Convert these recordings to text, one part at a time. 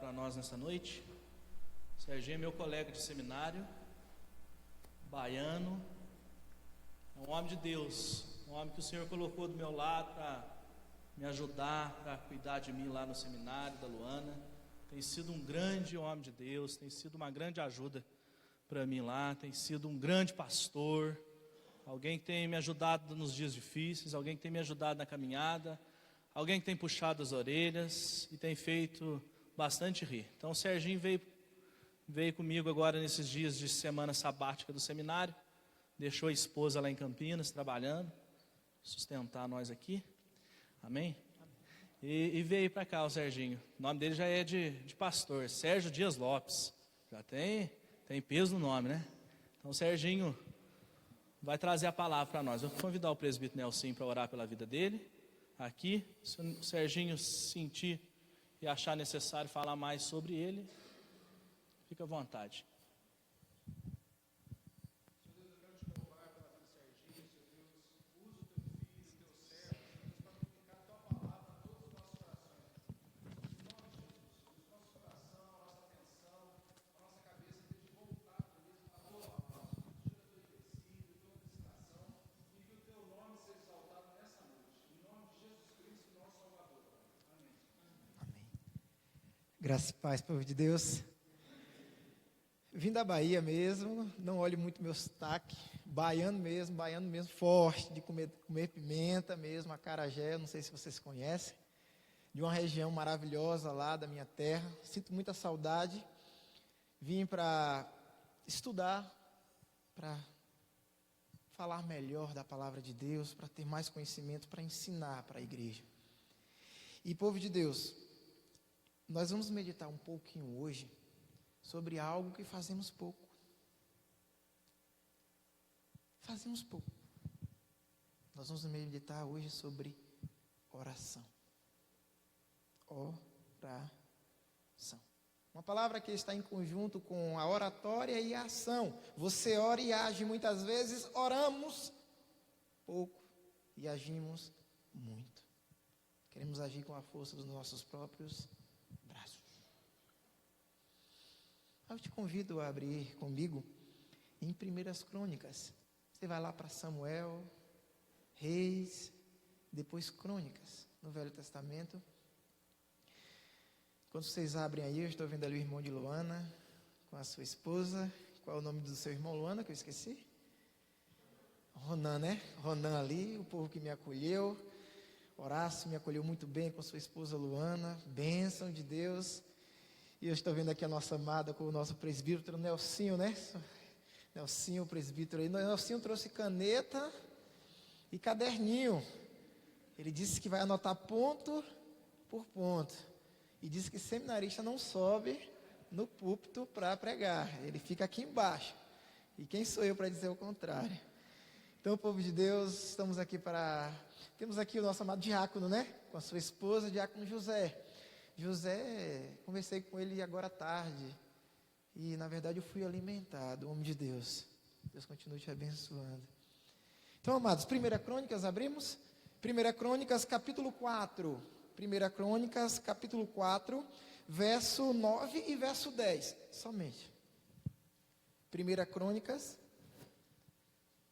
para nós nessa noite. Serginho é meu colega de seminário, baiano, é um homem de Deus, um homem que o Senhor colocou do meu lado para me ajudar, para cuidar de mim lá no seminário da Luana. Tem sido um grande homem de Deus, tem sido uma grande ajuda para mim lá, tem sido um grande pastor, alguém que tem me ajudado nos dias difíceis, alguém que tem me ajudado na caminhada, alguém que tem puxado as orelhas e tem feito bastante rir. Então o Serginho veio comigo agora nesses dias de semana sabática do seminário, deixou a esposa lá em Campinas trabalhando, sustentar nós aqui, amém? E veio para cá o Serginho, o nome dele já é de pastor, Sérgio Dias Lopes, já tem peso no nome, né? Então o Serginho vai trazer a palavra para nós. Eu vou convidar o presbítero Nelson para orar pela vida dele, aqui, se o Serginho sentir e achar necessário falar mais sobre ele, fica à vontade. Graça e paz, povo de Deus. Vim da Bahia mesmo, não olhe muito meu sotaque, baiano mesmo, forte, de comer pimenta mesmo, acarajé, não sei se vocês conhecem, de uma região maravilhosa lá da minha terra, sinto muita saudade. Vim para estudar, para falar melhor da palavra de Deus, para ter mais conhecimento, para ensinar para a igreja. E povo de Deus, nós vamos meditar um pouquinho hoje sobre algo que fazemos pouco. Fazemos pouco. Nós vamos meditar hoje sobre oração. Oração. Uma palavra que está em conjunto com a oratória e a ação. Você ora e age muitas vezes, oramos pouco e agimos muito. Queremos agir com a força dos nossos próprios braços. Eu te convido a abrir comigo em 1 Crônicas. Você vai lá para Samuel, Reis, depois Crônicas, no Velho Testamento. Quando vocês abrem aí, eu estou vendo ali o irmão de Luana, com a sua esposa. Qual é o nome do seu irmão, Luana, que eu esqueci? Ronan, né? Ronan ali, o povo que me acolheu. Horácio me acolheu muito bem com sua esposa Luana, bênção de Deus. E eu estou vendo aqui a nossa amada com o nosso presbítero Nelsinho, né? Nelsinho, o presbítero aí. Nelsinho trouxe caneta e caderninho. Ele disse que vai anotar ponto por ponto. E disse que seminarista não sobe no púlpito para pregar. Ele fica aqui embaixo. E quem sou eu para dizer o contrário? Então, povo de Deus, estamos aqui para... Temos aqui o nosso amado diácono, né? Com a sua esposa, diácono José. José, conversei com ele agora à tarde. E, na verdade, eu fui alimentado, homem de Deus. Deus continue te abençoando. Então, amados, 1 Crônicas, abrimos? 1 Crônicas, capítulo 4. 1 Crônicas, capítulo 4, verso 9 e verso 10. Somente. 1 Crônicas,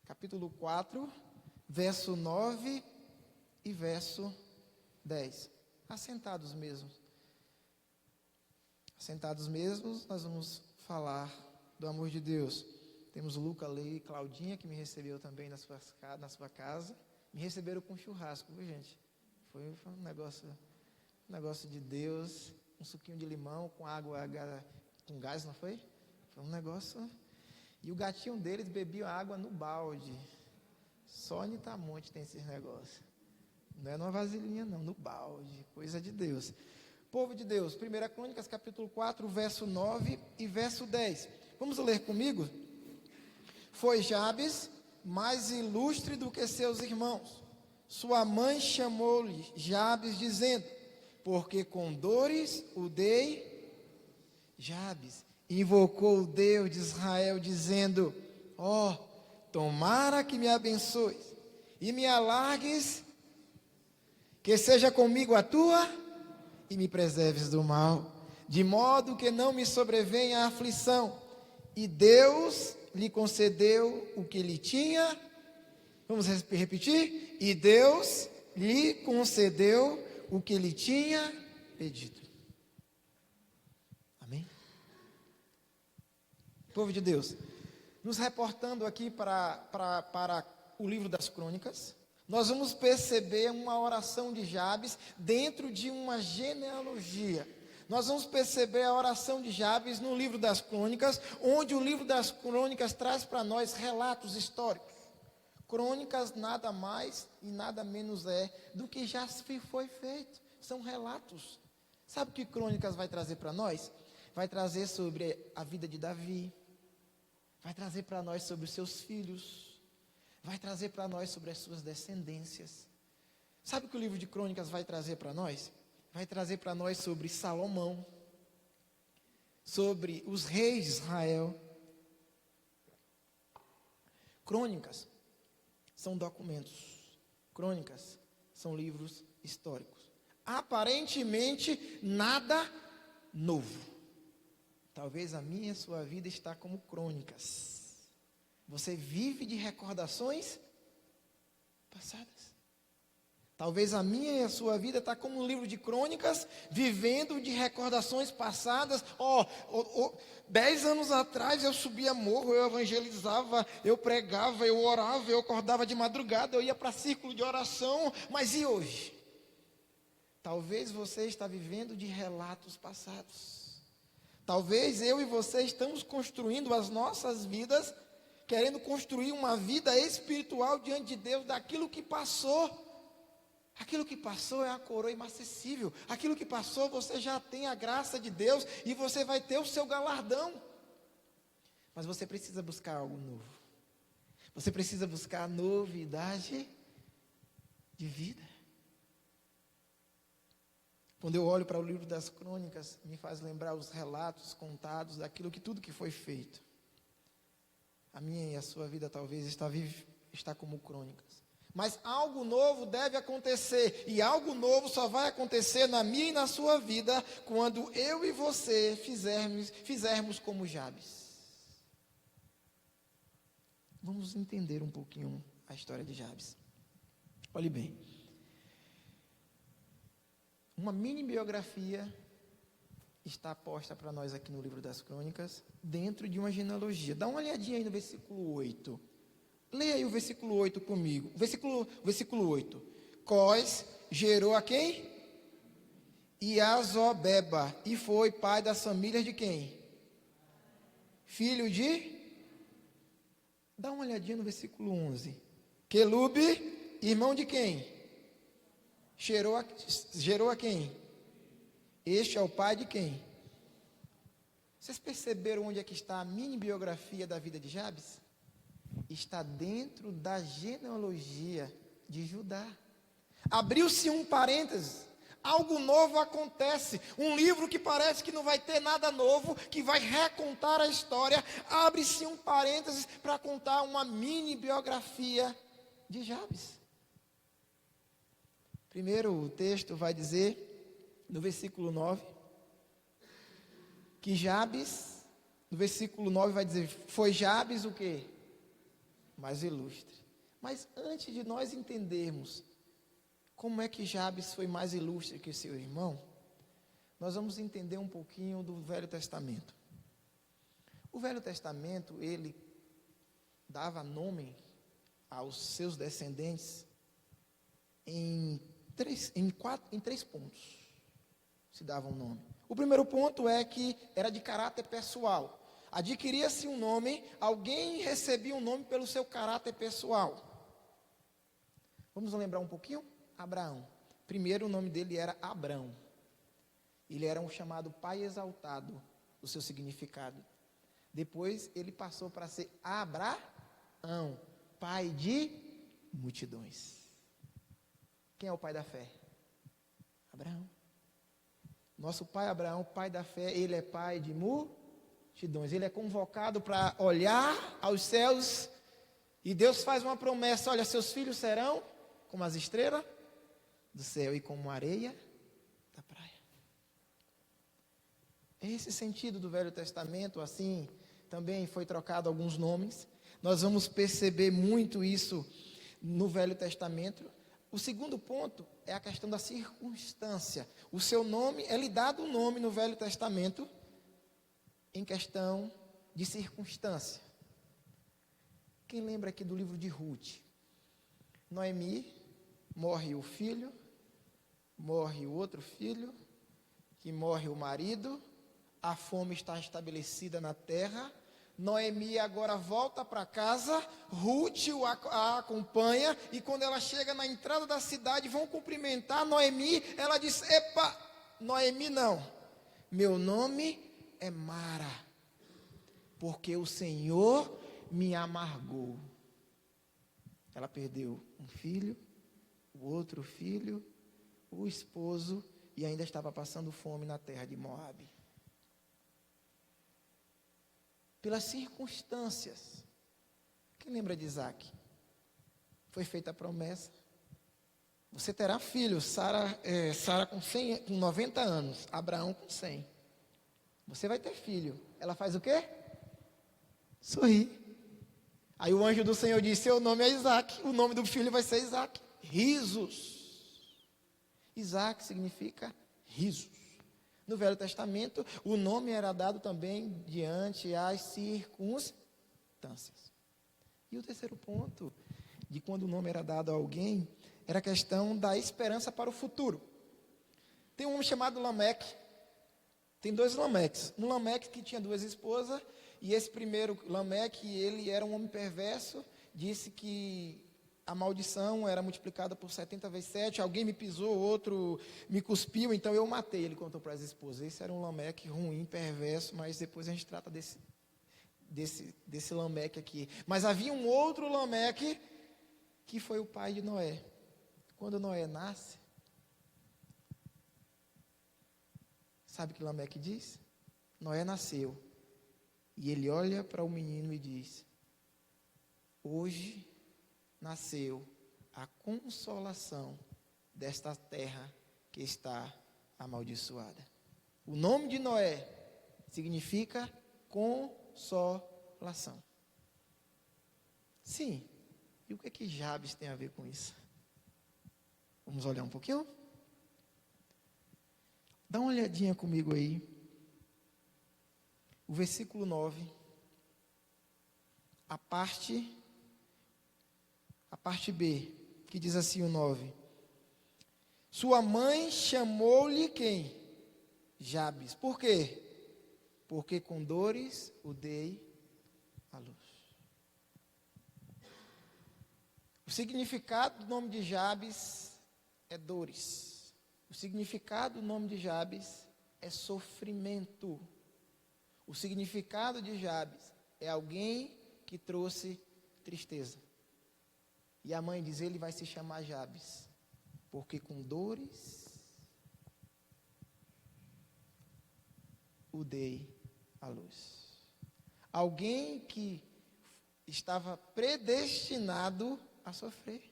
capítulo 4, verso 9 e verso 10. Assentados mesmo. Assentados mesmos, nós vamos falar do amor de Deus. Temos o Luca, Lei e Claudinha, que me recebeu também na sua casa. Me receberam com churrasco, viu, gente? Foi um negócio de Deus. Um suquinho de limão com água com gás, não foi? Foi um negócio... E o gatinho deles bebia água no balde. Só em Itamonte tem esses negócios. Não é numa vasilhinha, não, no balde. Coisa de Deus. Povo de Deus, 1 Crônicas, capítulo 4, verso 9 e verso 10. Vamos ler comigo? Foi Jabes mais ilustre do que seus irmãos. Sua mãe chamou-lhe Jabes, dizendo: porque com dores o dei. Jabes invocou o Deus de Israel, dizendo: tomara que me abençoes e me alargues, que seja comigo a tua e me preserves do mal. de modo que não me sobrevenha a aflição. E Deus lhe concedeu o que lhe tinha. Vamos repetir? E Deus lhe concedeu o que lhe tinha pedido. Amém? Povo de Deus, nos reportando aqui para o livro das Crônicas, nós vamos perceber uma oração de Jabes dentro de uma genealogia. Nós vamos perceber a oração de Jabes no livro das Crônicas, onde o livro das Crônicas traz para nós relatos históricos. Crônicas nada mais e nada menos é do que já foi feito. São relatos. Sabe o que Crônicas vai trazer para nós? Vai trazer sobre a vida de Davi. Vai trazer para nós sobre os seus filhos. Vai trazer para nós sobre as suas descendências. Sabe o que o livro de Crônicas vai trazer para nós? Vai trazer para nós sobre Salomão, sobre os reis de Israel. Crônicas são documentos. Crônicas são livros históricos. Aparentemente nada novo. Talvez a minha e a sua vida está como crônicas. Você vive de recordações passadas. Talvez a minha e a sua vida está como um livro de crônicas, vivendo de recordações passadas. 10 anos atrás eu subia morro, eu evangelizava, eu pregava, eu orava, eu acordava de madrugada, eu ia para círculo de oração, mas e hoje? Talvez você está vivendo de relatos passados. Talvez eu e você estamos construindo as nossas vidas, querendo construir uma vida espiritual diante de Deus daquilo que passou. Aquilo que passou é a coroa inacessível. Aquilo que passou, você já tem a graça de Deus e você vai ter o seu galardão. Mas você precisa buscar algo novo. Você precisa buscar novidade de vida. Quando eu olho para o livro das Crônicas, me faz lembrar os relatos contados daquilo que tudo que foi feito. A minha e a sua vida talvez está como crônicas. Mas algo novo deve acontecer, e algo novo só vai acontecer na minha e na sua vida, quando eu e você fizermos como Jabes. Vamos entender um pouquinho a história de Jabes. Olhe bem. Uma mini biografia está posta para nós aqui no livro das Crônicas, dentro de uma genealogia. Dá uma olhadinha aí no versículo 8. Leia aí o versículo 8 comigo. Versículo 8. Cós gerou a quem? Iazobeba. E foi pai das famílias de quem? Filho de? Dá uma olhadinha no versículo 11. Quelube, irmão de quem? Gerou a quem? Este é o pai de quem? Vocês perceberam onde é que está a mini biografia da vida de Jabes? Está dentro da genealogia de Judá. Abriu-se um parênteses, algo novo acontece, um livro que parece que não vai ter nada novo, que vai recontar a história, abre-se um parênteses para contar uma mini biografia de Jabes. Primeiro o texto vai dizer, no versículo 9, que Jabes, no versículo 9 vai dizer, foi Jabes o quê? Mais ilustre. Mas antes de nós entendermos como é que Jabes foi mais ilustre que seu irmão, nós vamos entender um pouquinho do Velho Testamento. O Velho Testamento, ele dava nome aos seus descendentes em três pontos. Se dava um nome. O primeiro ponto é que era de caráter pessoal. Adquiria-se um nome, alguém recebia um nome pelo seu caráter pessoal. Vamos lembrar um pouquinho? Abraão. Primeiro o nome dele era Abrão. Ele era um chamado pai exaltado, o seu significado. Depois ele passou para ser Abraão, pai de multidões. Quem é o pai da fé? Abraão. Nosso pai Abraão, pai da fé, ele é pai de multidões. Ele é convocado para olhar aos céus e Deus faz uma promessa: olha, seus filhos serão como as estrelas do céu e como a areia da praia. É esse sentido do Velho Testamento, assim, também foi trocado alguns nomes. Nós vamos perceber muito isso no Velho Testamento. O segundo ponto é a questão da circunstância. O seu nome, é lhe dado um nome no Velho Testamento em questão de circunstância. Quem lembra aqui do livro de Ruth? Noemi, morre o filho, morre o outro filho, que morre o marido, a fome está estabelecida na terra. Noemi agora volta para casa, Ruth a acompanha, e quando ela chega na entrada da cidade, vão cumprimentar Noemi, ela diz: epa, Noemi não, meu nome é Mara, porque o Senhor me amargou. Ela perdeu um filho, o outro filho, o esposo, e ainda estava passando fome na terra de Moabe. Pelas circunstâncias. Quem lembra de Isaac? Foi feita a promessa. Você terá filhos, Sara com 90 anos, Abraão com 100. Você vai ter filho. Ela faz o quê? Sorri. Aí o anjo do Senhor disse: seu nome é Isaac, o nome do filho vai ser Isaac. Risos. Isaac significa risos. No Velho Testamento, o nome era dado também diante as circunstâncias. E o terceiro ponto, de quando o nome era dado a alguém, era a questão da esperança para o futuro. Tem um homem chamado Lameque. Tem dois Lameques. Um Lameque que tinha duas esposas, e esse primeiro Lameque, ele era um homem perverso, disse que a maldição era multiplicada por 70 vezes 7, alguém me pisou, outro me cuspiu, então eu matei, ele contou para as esposas. Esse era um Lameque ruim, perverso, mas depois a gente trata desse Lameque aqui. Mas havia um outro Lameque, que foi o pai de Noé. Quando Noé nasce, sabe o que Lameque diz? Noé nasceu, e ele olha para o menino e diz: hoje nasceu a consolação desta terra que está amaldiçoada. O nome de Noé significa consolação. Sim, e o que é que Jabes tem a ver com isso? Vamos olhar um pouquinho? Dá uma olhadinha comigo aí. O versículo 9, a parte B, que diz assim o 9. Sua mãe chamou-lhe quem? Jabes. Por quê? Porque com dores o dei à luz. O significado do nome de Jabes é dores. O significado do nome de Jabes é sofrimento. O significado de Jabes é alguém que trouxe tristeza. E a mãe diz: ele vai se chamar Jabes, porque com dores o dei à luz. Alguém que estava predestinado a sofrer.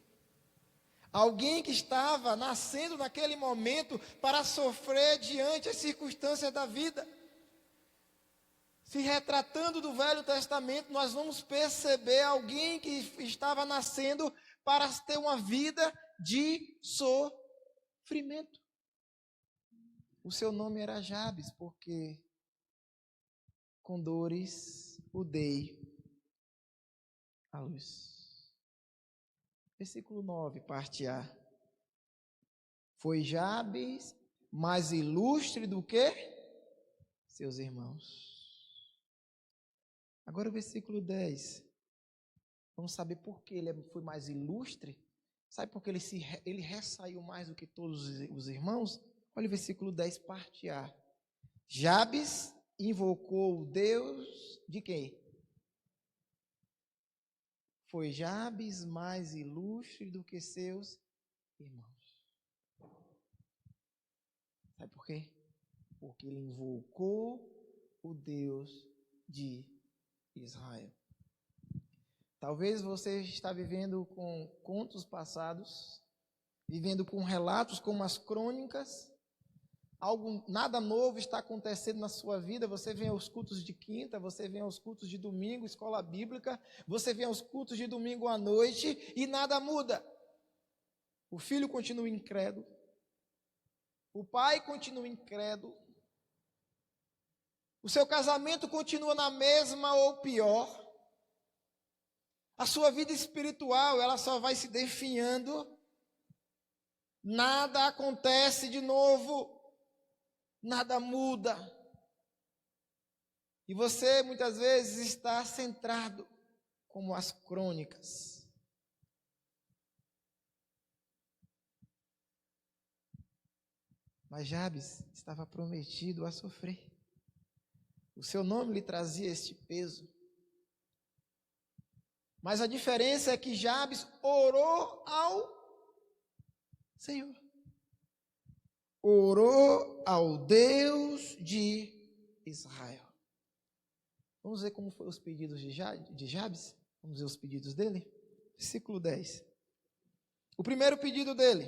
Alguém que estava nascendo naquele momento para sofrer diante das circunstâncias da vida. Se retratando do Velho Testamento, nós vamos perceber alguém que estava nascendo para ter uma vida de sofrimento. O seu nome era Jabes, porque com dores o dei à luz. Versículo 9, parte A. Foi Jabes mais ilustre do que seus irmãos. Agora o versículo 10. Vamos saber por que ele foi mais ilustre. Sabe por que ele ressaiu mais do que todos os irmãos? Olha o versículo 10, parte A. Jabes invocou o Deus de quem? Foi Jabes mais ilustre do que seus irmãos. Sabe por quê? Porque ele invocou o Deus de Israel. Talvez você está vivendo com contos passados, vivendo com relatos como as crônicas, nada novo está acontecendo na sua vida, você vem aos cultos de quinta, você vem aos cultos de domingo, escola bíblica, você vem aos cultos de domingo à noite e nada muda. O filho continua incrédulo, o pai continua incrédulo, o seu casamento continua na mesma ou pior, a sua vida espiritual, ela só vai se definhando, nada acontece de novo, nada muda. E você muitas vezes está centrado como as crônicas. Mas Jabes estava prometido a sofrer. O seu nome lhe trazia este peso. Mas a diferença é que Jabes orou ao Senhor. Orou ao Deus de Israel. Vamos ver como foram os pedidos de Jabes? Vamos ver os pedidos dele? Versículo 10. O primeiro pedido dele.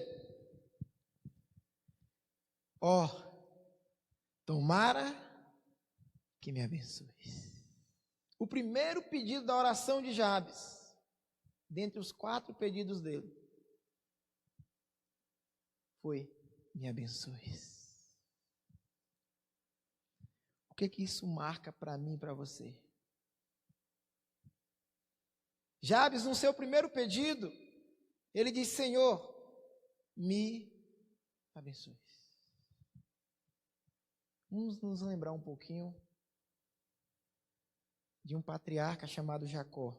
Ó, tomara que me abençoes. O primeiro pedido da oração de Jabes, dentre os 4 pedidos dele, foi: me abençoes. O que isso marca para mim e para você? Jabes, no seu primeiro pedido, ele diz: Senhor, me abençoe. Vamos nos lembrar um pouquinho de um patriarca chamado Jacó,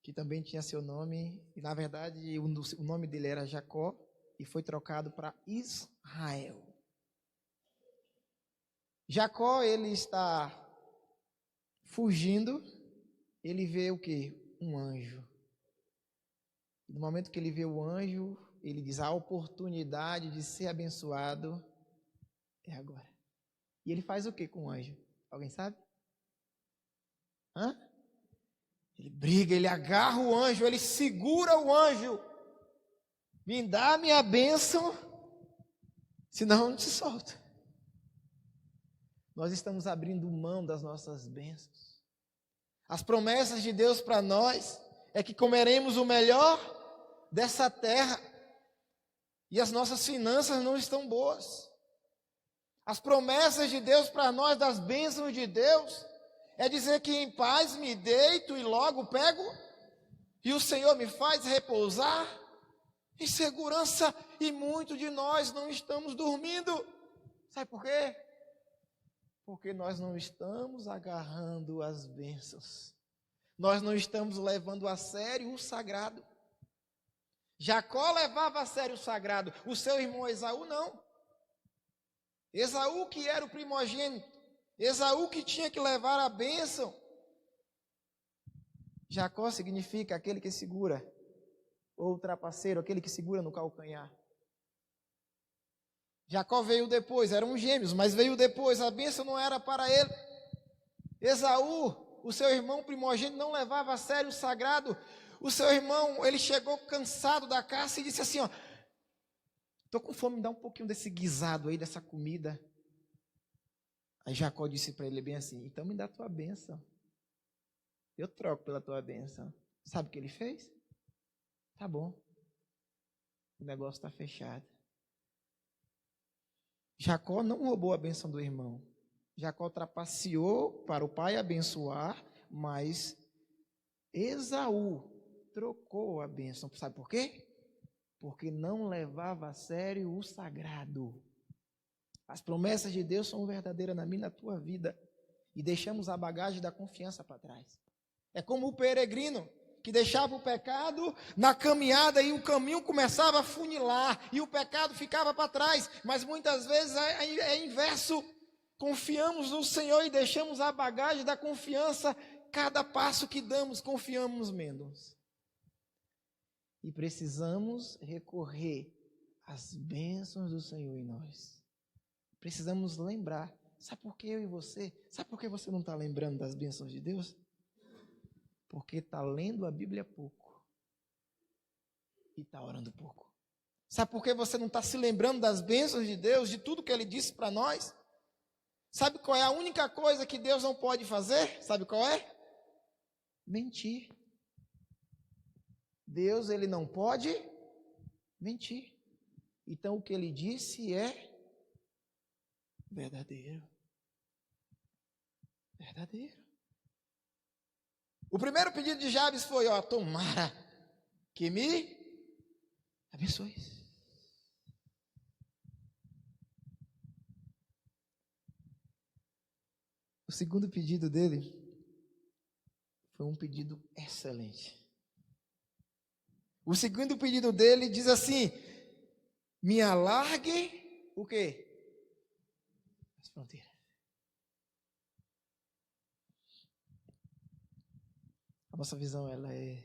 que também tinha seu nome, e na verdade o nome dele era Jacó, e foi trocado para Israel. Jacó, ele está fugindo, ele vê o quê? Um anjo. E no momento que ele vê o anjo, ele diz: a oportunidade de ser abençoado é agora. E ele faz o quê com o anjo? Alguém sabe? Ele briga, ele agarra o anjo, ele segura o anjo. Me dá a minha bênção, senão eu não te solto. Nós estamos abrindo mão das nossas bênçãos. As promessas de Deus para nós é que comeremos o melhor dessa terra. E as nossas finanças não estão boas. As promessas de Deus para nós, das bênçãos de Deus, é dizer que em paz me deito e logo pego, e o Senhor me faz repousar em segurança, e muitos de nós não estamos dormindo. Sabe por quê? Porque nós não estamos agarrando as bênçãos. Nós não estamos levando a sério o sagrado. Jacó levava a sério o sagrado, o seu irmão Esaú não. Esaú que era o primogênito, Esaú que tinha que levar a bênção. Jacó significa aquele que segura, ou trapaceiro, aquele que segura no calcanhar. Jacó veio depois, eram gêmeos, mas veio depois, a bênção não era para ele. Esaú, o seu irmão primogênito, não levava a sério o sagrado. O seu irmão, ele chegou cansado da caça e disse assim, ó: estou com fome, me dá um pouquinho desse guisado aí, dessa comida. Aí Jacó disse para ele bem assim: então me dá a tua bênção, eu troco pela tua bênção. Sabe o que ele fez? Tá bom, o negócio está fechado. Jacó não roubou a bênção do irmão. Jacó trapaceou para o pai abençoar, mas Esaú trocou a bênção. Sabe por quê? Porque não levava a sério o sagrado. As promessas de Deus são verdadeiras na minha e na tua vida. E deixamos a bagagem da confiança para trás. É como o peregrino que deixava o pecado na caminhada e o caminho começava a funilar e o pecado ficava para trás. Mas muitas vezes é inverso. Confiamos no Senhor e deixamos a bagagem da confiança. Cada passo que damos, confiamos menos. E precisamos recorrer às bênçãos do Senhor em nós. Precisamos lembrar. Sabe por que eu e você? Sabe por que você não está lembrando das bênçãos de Deus? Porque está lendo a Bíblia pouco. E está orando pouco. Sabe por que você não está se lembrando das bênçãos de Deus, de tudo que Ele disse para nós? Sabe qual é a única coisa que Deus não pode fazer? Sabe qual é? Mentir. Deus, Ele não pode mentir. Então, o que Ele disse é verdadeiro. Verdadeiro. O primeiro pedido de Jabes foi, tomara que me abençoe. O segundo pedido dele foi um pedido excelente. O segundo pedido dele diz assim: me alargue o quê? As fronteiras. A nossa visão, ela é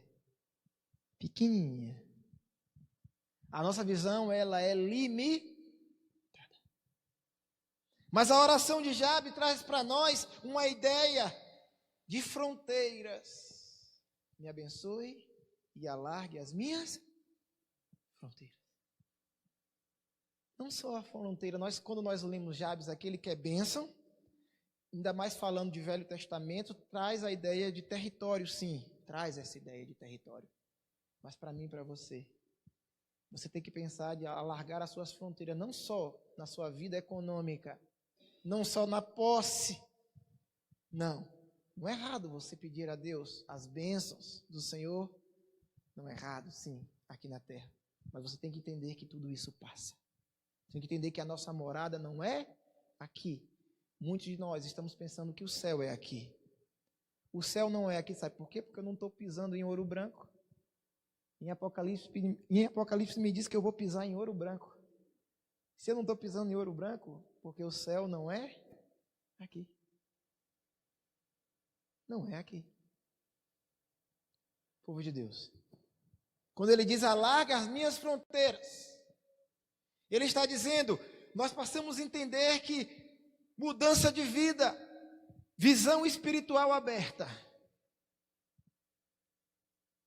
pequenininha. A nossa visão, ela é limitada. Mas a oração de Jabes traz para nós uma ideia de fronteiras. Me abençoe e alargue as minhas fronteiras. Não só a fronteira, quando nós lemos Jabes aqui, ele quer bênção, ainda mais falando de Velho Testamento, traz a ideia de território, sim, traz essa ideia de território. Mas para mim e para você tem que pensar de alargar as suas fronteiras, não só na sua vida econômica, não só na posse. Não é errado você pedir a Deus as bênçãos do Senhor, não é errado, sim, aqui na terra. Mas você tem que entender que tudo isso passa. Você tem que entender que a nossa morada não é aqui. Muitos de nós estamos pensando que o céu é aqui. O céu não é aqui, sabe por quê? Porque eu não estou pisando em ouro branco. Em Apocalipse me diz que eu vou pisar em ouro branco. Se eu não estou pisando em ouro branco, porque o céu não é aqui. Não é aqui. Povo de Deus. Quando ele diz alarga as minhas fronteiras, ele está dizendo, nós passamos a entender que mudança de vida, visão espiritual aberta,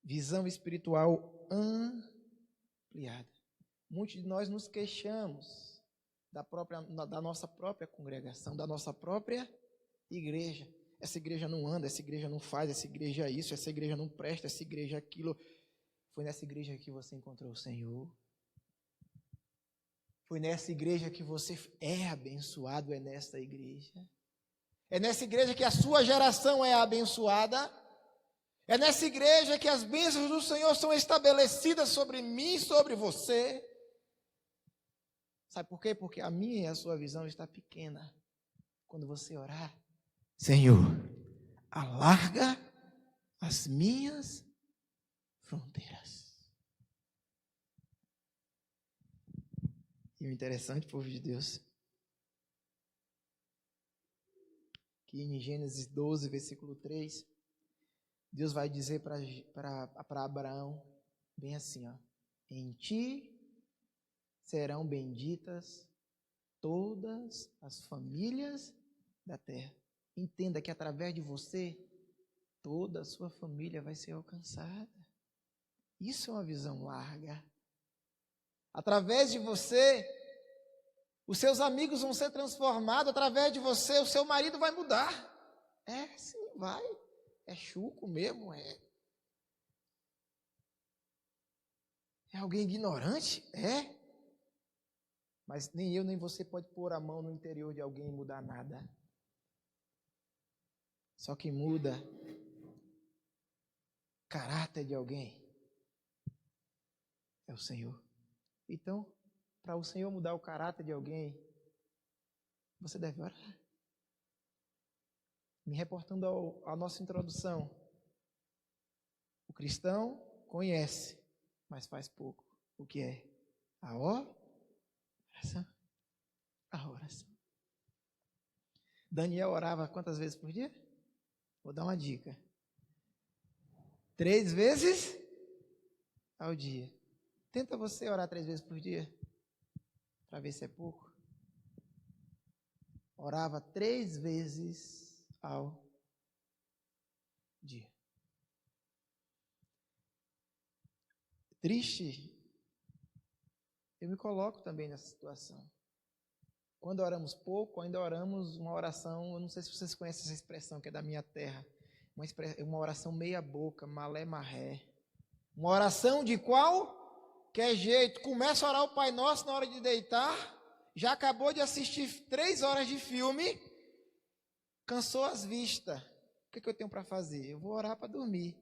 visão espiritual ampliada. Muitos de nós nos queixamos da nossa própria congregação, da nossa própria igreja. Essa igreja não anda, essa igreja não faz, essa igreja isso, essa igreja não presta, essa igreja aquilo. Foi nessa igreja que você encontrou o Senhor. Foi nessa igreja que você é abençoado, é nessa igreja. É nessa igreja que a sua geração é abençoada. É nessa igreja que as bênçãos do Senhor são estabelecidas sobre mim e sobre você. Sabe por quê? Porque a minha e a sua visão está pequena. Quando você orar, Senhor, alarga as minhas fronteiras. E o interessante, povo de Deus, que em Gênesis 12, versículo 3, Deus vai dizer para Abraão, bem assim, em ti serão benditas todas as famílias da terra. Entenda que através de você, toda a sua família vai ser alcançada. Isso é uma visão larga. Através de você, os seus amigos vão ser transformados. Através de você, o seu marido vai mudar. Sim, vai. É chuco mesmo, é alguém ignorante? Mas nem eu nem você pode pôr a mão no interior de alguém e mudar nada. Só que muda o caráter de alguém é o Senhor. Então, para o Senhor mudar o caráter de alguém, você deve orar. Me reportando à nossa introdução, o cristão conhece, mas faz pouco. O que é? A oração. A oração. Daniel orava quantas vezes por dia? Vou dar uma dica. 3 vezes ao dia. Tenta você orar 3 vezes por dia, para ver se é pouco. Orava 3 vezes ao dia. Triste Eu me coloco também nessa situação. Quando oramos pouco, ainda oramos uma oração, eu não sei se vocês conhecem essa expressão que é da minha terra, uma oração meia boca, malé marré. Uma oração de qualquer jeito. Começa a orar o Pai Nosso na hora de deitar, já acabou de assistir 3 horas de filme, cansou as vistas. O que eu tenho para fazer? Eu vou orar para dormir.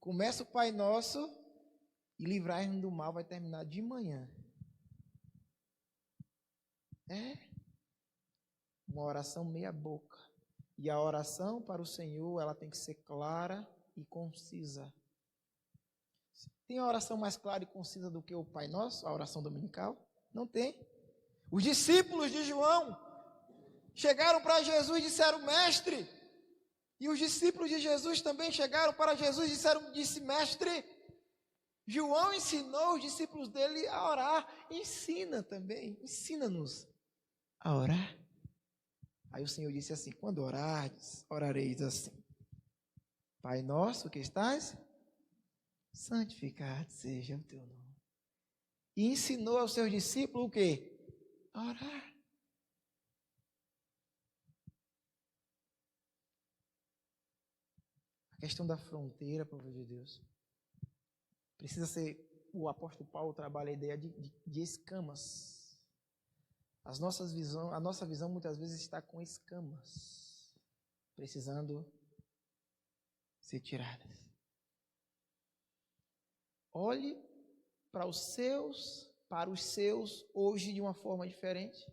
Começa o Pai Nosso e livrar-nos do mal vai terminar de manhã. Uma oração meia boca. E a oração para o Senhor, ela tem que ser clara e concisa. Tem a oração mais clara e concisa do que o Pai Nosso, a oração dominical? Não tem. Os discípulos de João chegaram para Jesus e disseram, mestre. E os discípulos de Jesus também chegaram para Jesus e disse, mestre. João ensinou os discípulos dele a orar. Ensina também, ensina-nos a orar. Aí o Senhor disse assim, quando orardes, orareis assim. Pai nosso que estás, santificado seja o teu nome. E ensinou aos seus discípulos o quê? A orar. A questão da fronteira, povo de Deus, precisa ser, o apóstolo Paulo trabalha a ideia de escamas. A nossa visão muitas vezes está com escamas, precisando ser tiradas. Olhe para os seus hoje de uma forma diferente.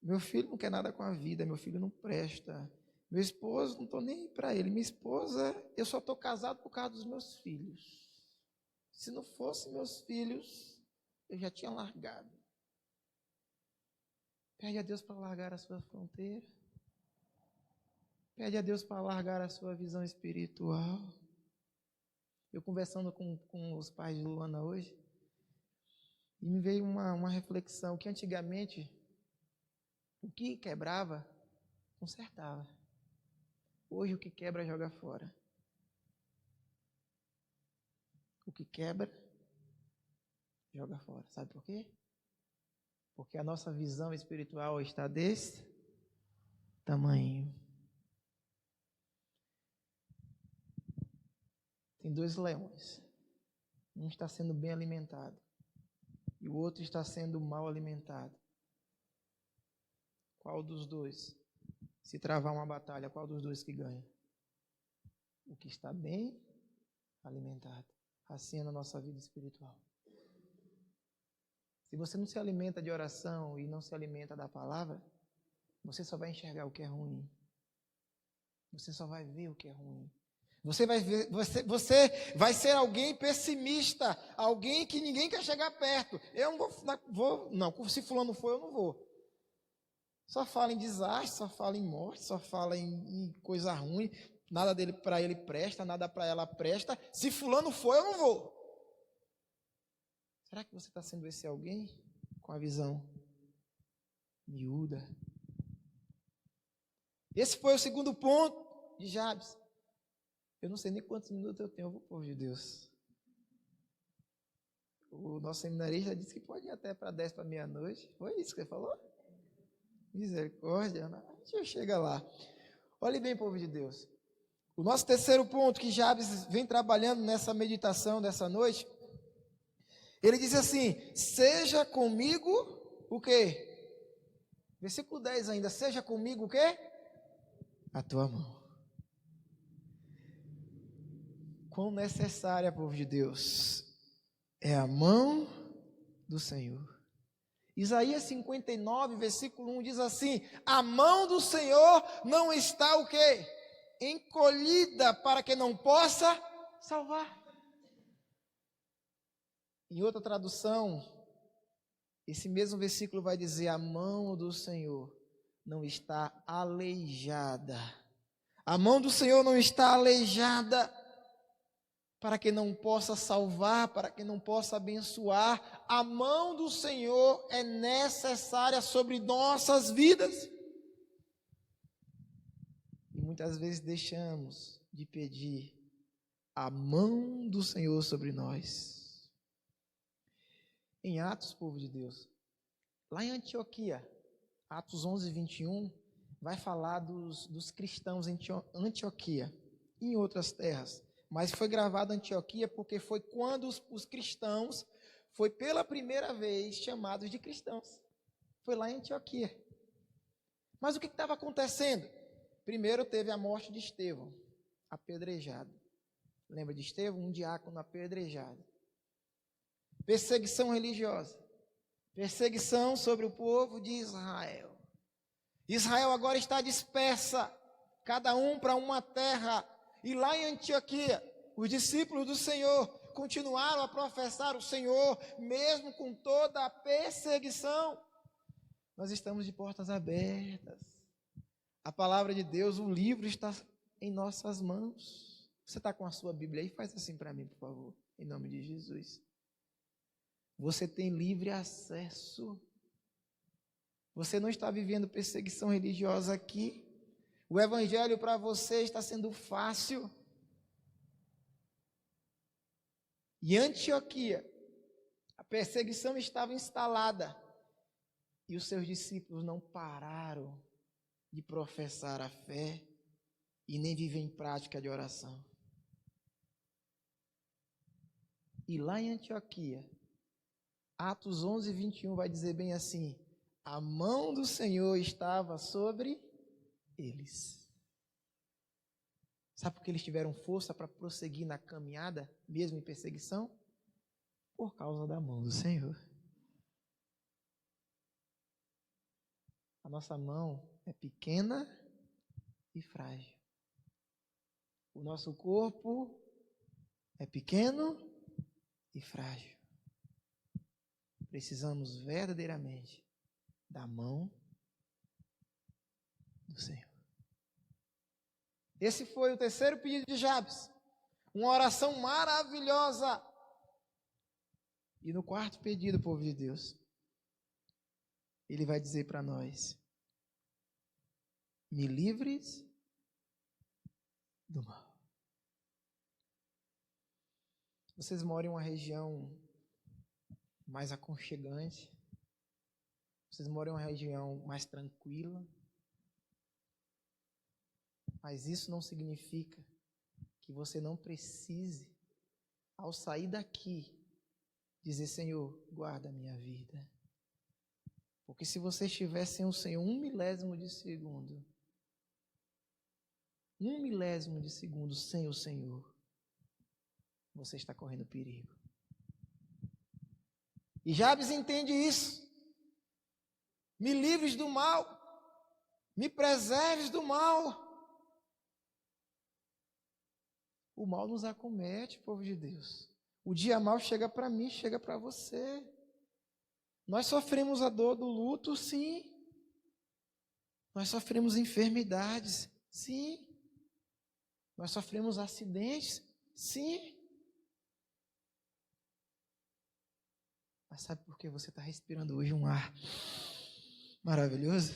Meu filho não quer nada com a vida, meu filho não presta. Meu esposo, não estou nem aí para ele. Minha esposa, eu só estou casado por causa dos meus filhos. Se não fosse meus filhos, eu já tinha largado. Pede a Deus para largar a sua fronteira. Pede a Deus para largar a sua visão espiritual. Eu conversando com os pais de Luana hoje, e me veio uma reflexão que antigamente, o que quebrava, consertava. Hoje o que quebra, joga fora. O que quebra, joga fora. Sabe por quê? Porque a nossa visão espiritual está desse tamanho. Tem 2 leões. Um está sendo bem alimentado e o outro está sendo mal alimentado. Qual dos dois? Se travar uma batalha, qual dos dois que ganha? O que está bem alimentado. Assim é na nossa vida espiritual. Se você não se alimenta de oração e não se alimenta da palavra, você só vai enxergar o que é ruim. Você só vai ver o que é ruim. Você vai ser alguém pessimista, alguém que ninguém quer chegar perto. Eu não, se fulano for, eu não vou. Só fala em desastre, só fala em morte, só fala em coisa ruim. Nada dele para ele presta, nada para ela presta. Se fulano for, eu não vou. Será que você está sendo esse alguém com a visão miúda? Esse foi o segundo ponto de Jabes. Eu não sei nem quantos minutos eu tenho, povo de Deus. O nosso seminarista disse que pode ir até para 10 para meia-noite. Foi isso que ele falou? Misericórdia, a gente chega lá. Olhe bem, povo de Deus. O nosso terceiro ponto que Jabes vem trabalhando nessa meditação dessa noite, ele diz assim, seja comigo o quê? Versículo 10 ainda, seja comigo o quê? A tua mão. Quão necessária, povo de Deus, é a mão do Senhor. Isaías 59, versículo 1 diz assim, a mão do Senhor não está o quê? Encolhida para que não possa salvar. Em outra tradução, esse mesmo versículo vai dizer, a mão do Senhor não está aleijada. A mão do Senhor não está aleijada para que não possa salvar, para que não possa abençoar. A mão do Senhor é necessária sobre nossas vidas. E muitas vezes deixamos de pedir a mão do Senhor sobre nós. Em Atos, povo de Deus, lá em Antioquia, Atos 11, 21, vai falar dos cristãos em Antioquia e em outras terras. Mas foi gravado em Antioquia porque foi quando os cristãos foi pela primeira vez chamados de cristãos. Foi lá em Antioquia. Mas o que estava acontecendo? Primeiro teve a morte de Estevão, apedrejado. Lembra de Estevão? Um diácono apedrejado. Perseguição religiosa. Perseguição sobre o povo de Israel. Israel agora está dispersa, cada um para uma terra. E lá em Antioquia, os discípulos do Senhor continuaram a professar o Senhor, mesmo com toda a perseguição. Nós estamos de portas abertas. A palavra de Deus, o livro está em nossas mãos. Você está com a sua Bíblia aí? Faz assim para mim, por favor, em nome de Jesus. Você tem livre acesso. Você não está vivendo perseguição religiosa aqui. O evangelho para você está sendo fácil. Em Antioquia, a perseguição estava instalada. E os seus discípulos não pararam de professar a fé e nem viver em prática de oração. E lá em Antioquia, Atos 11, 21 vai dizer bem assim: a mão do Senhor estava sobre eles. Sabe por que eles tiveram força para prosseguir na caminhada, mesmo em perseguição? Por causa da mão do Senhor. A nossa mão é pequena e frágil. O nosso corpo é pequeno e frágil. Precisamos verdadeiramente da mão do Senhor. Esse foi o terceiro pedido de Jabes. Uma oração maravilhosa. E no quarto pedido, povo de Deus, ele vai dizer para nós: me livres do mal. Vocês moram em uma região mais aconchegante. Vocês moram em uma região mais tranquila. Mas isso não significa que você não precise, ao sair daqui, dizer: Senhor, guarda a minha vida. Porque se você estiver sem o Senhor 1 milésimo de segundo, 1 milésimo de segundo sem o Senhor, você está correndo perigo. E Jabes entende isso. Me livres do mal, me preserves do mal. O mal nos acomete, povo de Deus. O dia mal chega para mim, chega para você. Nós sofremos a dor do luto, sim. Nós sofremos enfermidades, sim. Nós sofremos acidentes, sim. Mas sabe por que você está respirando hoje um ar maravilhoso?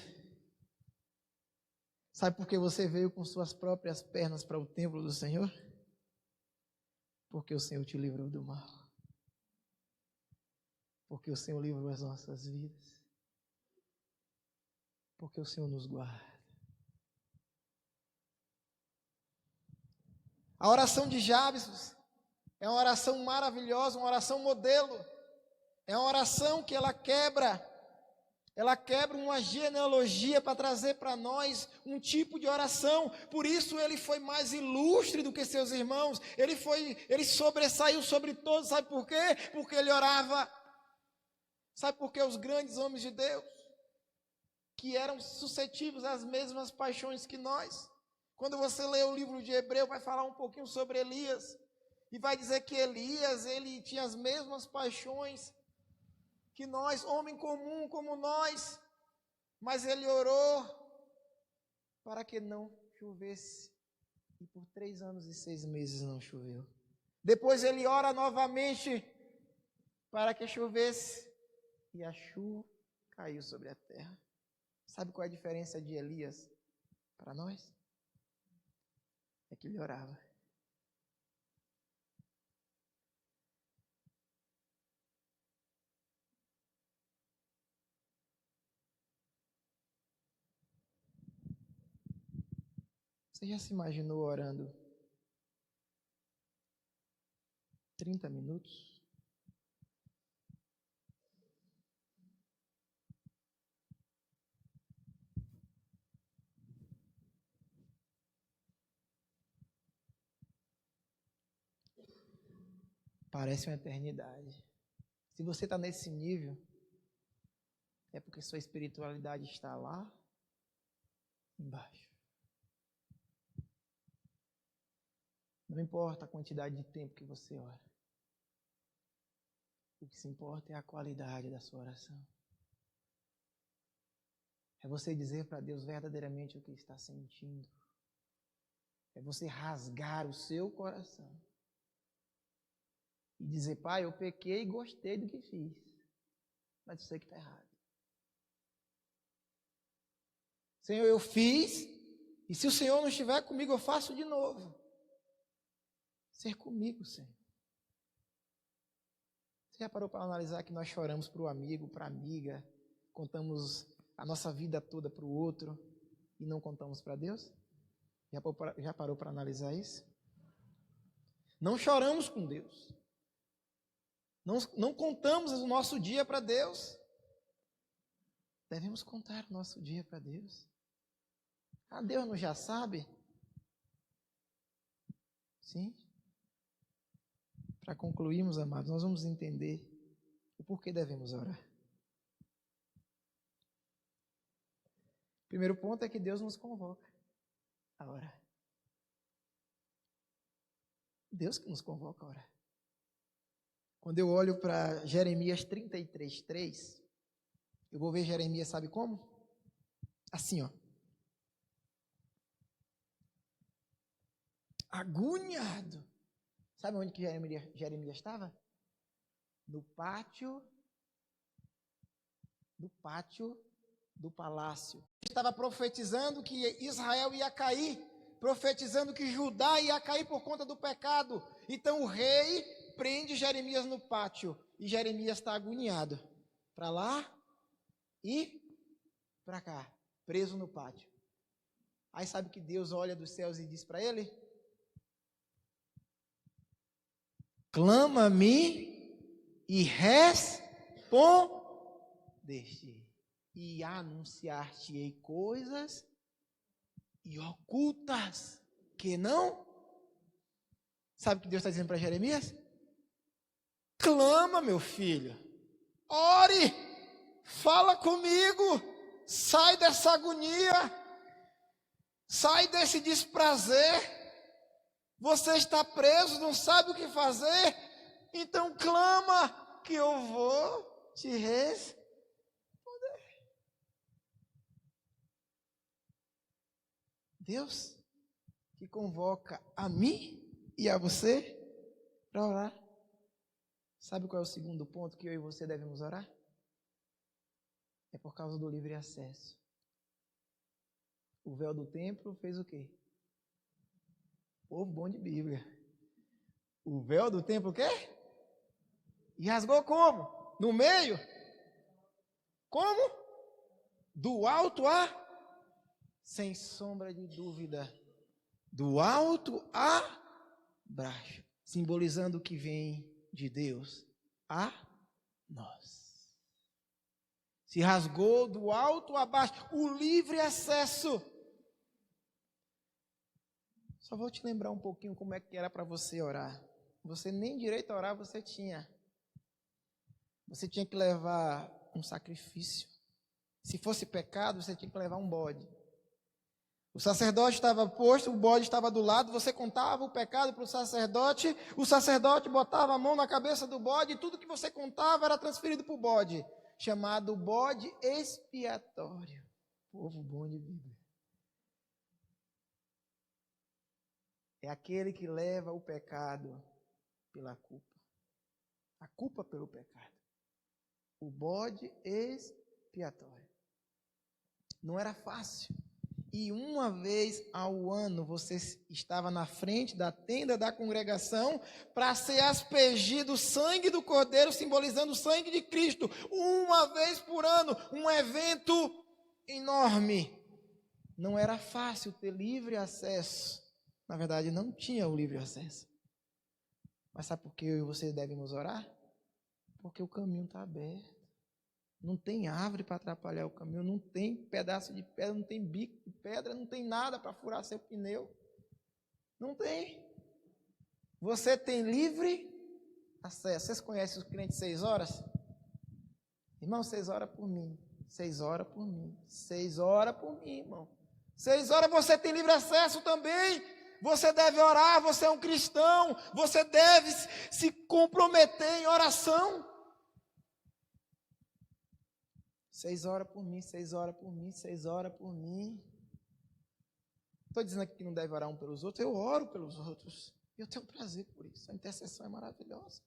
Sabe por que você veio com suas próprias pernas para o templo do Senhor? Porque o Senhor te livrou do mal. Porque o Senhor livrou as nossas vidas. Porque o Senhor nos guarda. A oração de Jabes é uma oração maravilhosa, uma oração modelo. É uma oração que ela quebra uma genealogia para trazer para nós um tipo de oração. Por isso ele foi mais ilustre do que seus irmãos. Ele sobressaiu sobre todos. Sabe por quê? Porque ele orava. Sabe por que os grandes homens de Deus, que eram suscetíveis às mesmas paixões que nós? Quando você lê o livro de Hebreu, vai falar um pouquinho sobre Elias. E vai dizer que Elias, ele tinha as mesmas paixões que nós, homem comum como nós, mas ele orou para que não chovesse, e por 3 anos e 6 meses não choveu. Depois ele ora novamente para que chovesse, e a chuva caiu sobre a terra. Sabe qual é a diferença de Elias para nós? É que ele orava. Você já se imaginou orando 30 minutos? Parece uma eternidade. Se você está nesse nível, é porque sua espiritualidade está lá embaixo. Não importa a quantidade de tempo que você ora. O que se importa é a qualidade da sua oração. É você dizer para Deus verdadeiramente o que está sentindo. É você rasgar o seu coração. E dizer, Pai, eu pequei e gostei do que fiz. Mas eu sei que está errado. Senhor, eu fiz. E se o Senhor não estiver comigo, eu faço de novo. Ser comigo, Senhor. Você já parou para analisar que nós choramos para o amigo, para a amiga, contamos a nossa vida toda para o outro e não contamos para Deus? Já parou para analisar isso? Não choramos com Deus. Não contamos o nosso dia para Deus. Devemos contar o nosso dia para Deus. Ah, Deus não já sabe? Sim. Para concluirmos, amados, nós vamos entender o porquê devemos orar. Primeiro ponto é que Deus nos convoca a orar. Deus que nos convoca a orar. Quando eu olho para Jeremias 33:3, eu vou ver Jeremias, sabe como? Assim, ó. Agoniado. Sabe onde que Jeremias estava? No pátio do palácio. Ele estava profetizando que Israel ia cair, profetizando que Judá ia cair por conta do pecado. Então o rei prende Jeremias no pátio e Jeremias está agoniado. Para lá e para cá, preso no pátio. Aí sabe que Deus olha dos céus e diz para ele: clama-me e respondeste, e anunciar-te-ei coisas e ocultas que não. Sabe o que Deus está dizendo para Jeremias? Clama, meu filho, ore, fala comigo, sai dessa agonia, sai desse desprazer. Você está preso, não sabe o que fazer, então clama que eu vou te responder. Deus que convoca a mim e a você para orar. Sabe qual é o segundo ponto que eu e você devemos orar? É por causa do livre acesso. O véu do templo fez o quê? Povo bom de Bíblia. O véu do templo o quê? E rasgou como? No meio? Como? Do alto a? Sem sombra de dúvida. Do alto a baixo. Simbolizando o que vem de Deus a nós. Se rasgou do alto a baixo. O livre acesso. Só vou te lembrar um pouquinho como é que era para você orar. Você nem direito a orar você tinha. Você tinha que levar um sacrifício. Se fosse pecado, você tinha que levar um bode. O sacerdote estava posto, o bode estava do lado, você contava o pecado para o sacerdote botava a mão na cabeça do bode, e tudo que você contava era transferido para o bode, chamado bode expiatório. Povo bom de Bíblia. É aquele que leva o pecado pela culpa. A culpa pelo pecado. O bode expiatório. Não era fácil. E uma vez ao ano você estava na frente da tenda da congregação para ser aspergido o sangue do Cordeiro, simbolizando o sangue de Cristo. Uma vez por ano, um evento enorme. não era fácil ter livre acesso. Na verdade, não tinha o livre acesso. Mas sabe por que eu e você devemos orar? Porque o caminho está aberto. Não tem árvore para atrapalhar o caminho, não tem pedaço de pedra, não tem bico de pedra, não tem nada para furar seu pneu. Não tem. Você tem livre acesso. Vocês conhecem os crentes 6 horas? Irmão, 6 horas por mim. 6 horas por mim. 6 horas por mim, irmão. 6 horas você tem livre acesso também. Você deve orar, você é um cristão. Você deve se comprometer em oração. 6 horas por mim, 6 horas por mim, 6 horas por mim. Estou dizendo aqui que não deve orar um pelos outros. Eu oro pelos outros. Eu tenho prazer por isso. A intercessão é maravilhosa.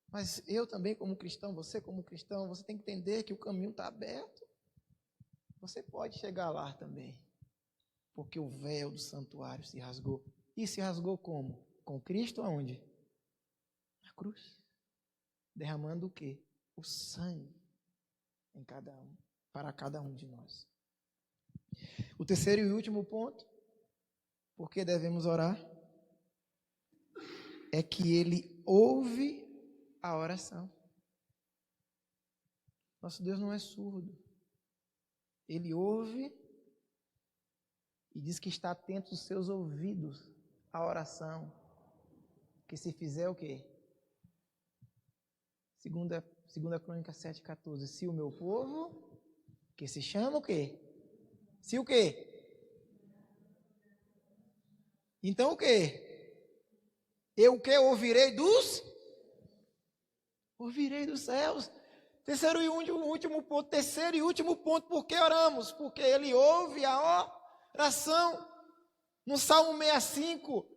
Mas eu também, como cristão, você como cristão, você tem que entender que o caminho está aberto. Você pode chegar lá também. Porque o véu do santuário se rasgou. E se rasgou como? Com Cristo aonde? Na cruz. Derramando o quê? O sangue em cada um, para cada um de nós. O terceiro e último ponto, por que devemos orar? É que Ele ouve a oração. Nosso Deus não é surdo. Ele ouve e diz que está atento os seus ouvidos à oração. Que se fizer o quê? Segunda Crônica 7,14. Se o meu povo, que se chama o quê? Se o quê? Então o quê? Eu o quê? Ouvirei dos céus. Terceiro e último ponto. Terceiro e último ponto. Por que oramos? Porque Ele ouve a oração. No Salmo 65,